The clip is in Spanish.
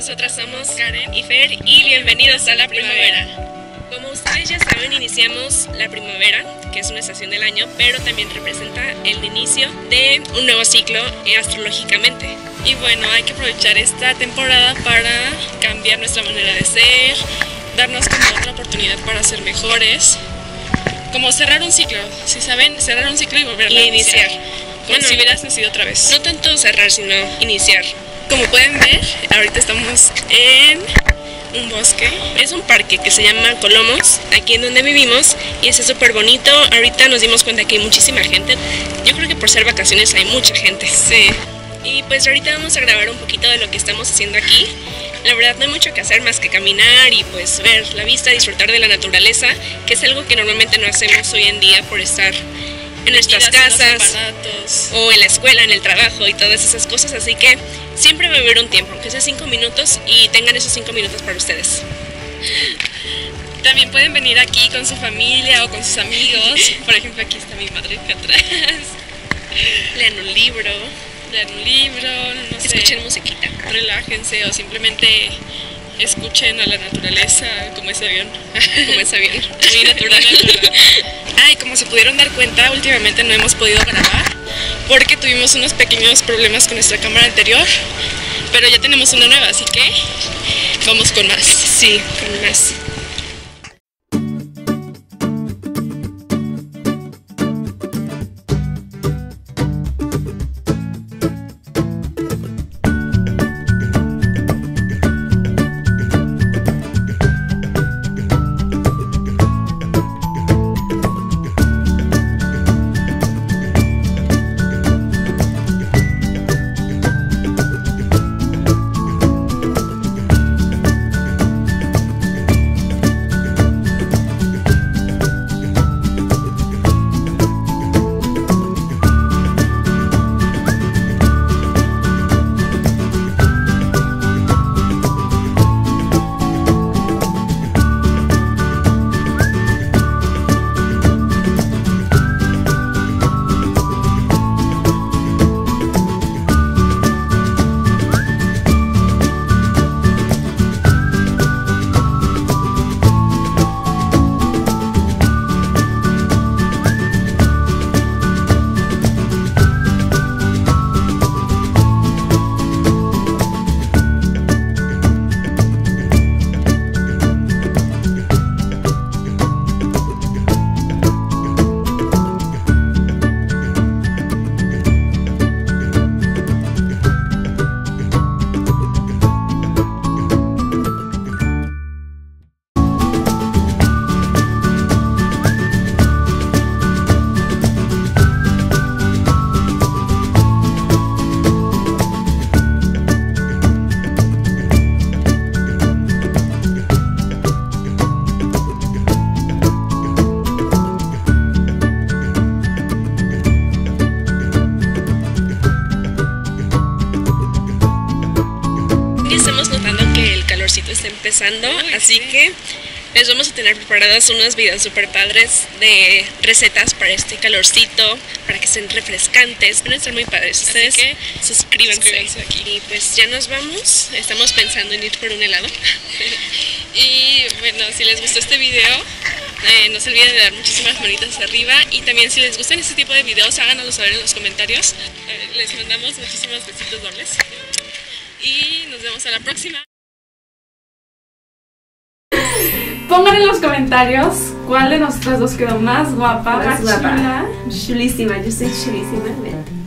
Nosotras somos Karen y Fer y bienvenidos a la primavera. Como ustedes ya saben, iniciamos la primavera, que es una estación del año, pero también representa el inicio de un nuevo ciclo astrológicamente. Y bueno, hay que aprovechar esta temporada para cambiar nuestra manera de ser, darnos como otra oportunidad para ser mejores, como cerrar un ciclo, si saben, cerrar un ciclo y volver a iniciar. Como si hubieras nacido otra vez. No tanto cerrar, sino iniciar. Como pueden ver, ahorita estamos en un bosque. Es un parque que se llama Colomos, aquí en donde vivimos, y es súper bonito. Ahorita nos dimos cuenta que hay muchísima gente. Yo creo que por ser vacaciones hay mucha gente. Sí. Y pues ahorita vamos a grabar un poquito de lo que estamos haciendo aquí. La verdad no hay mucho que hacer más que caminar y pues ver la vista, disfrutar de la naturaleza, que es algo que normalmente no hacemos hoy en día por estar en nuestras casas o en la escuela, en el trabajo y todas esas cosas. Así que siempre va a haber un tiempo, aunque sea 5 minutos, y tengan esos 5 minutos para ustedes. También pueden venir aquí con su familia o con sus amigos. Por ejemplo, aquí está mi madre acá atrás. Lean un libro, no sé, escuchen musiquita, relájense o simplemente escuchen a la naturaleza como ese avión. Como ese avión, muy natural. Ay, como se pudieron dar cuenta, últimamente no hemos podido grabar porque tuvimos unos pequeños problemas con nuestra cámara anterior, pero ya tenemos una nueva, así que vamos con más. Sí, con más. Estamos notando que el calorcito está empezando, así que les vamos a tener preparadas unos videos super padres de recetas para este calorcito, para que sean refrescantes, van a estar muy padres. Ustedes que suscríbanse aquí. Y pues ya nos vamos, estamos pensando en ir por un helado. Y bueno, si les gustó este video, no se olviden de dar muchísimas manitas arriba, y también si les gustan este tipo de videos, háganoslo saber en los comentarios. Les mandamos muchísimos besitos dobles y nos vemos a la próxima. Pongan en los comentarios cuál de nosotras dos quedó más guapa, más chula. Chulísima, yo soy chulísima.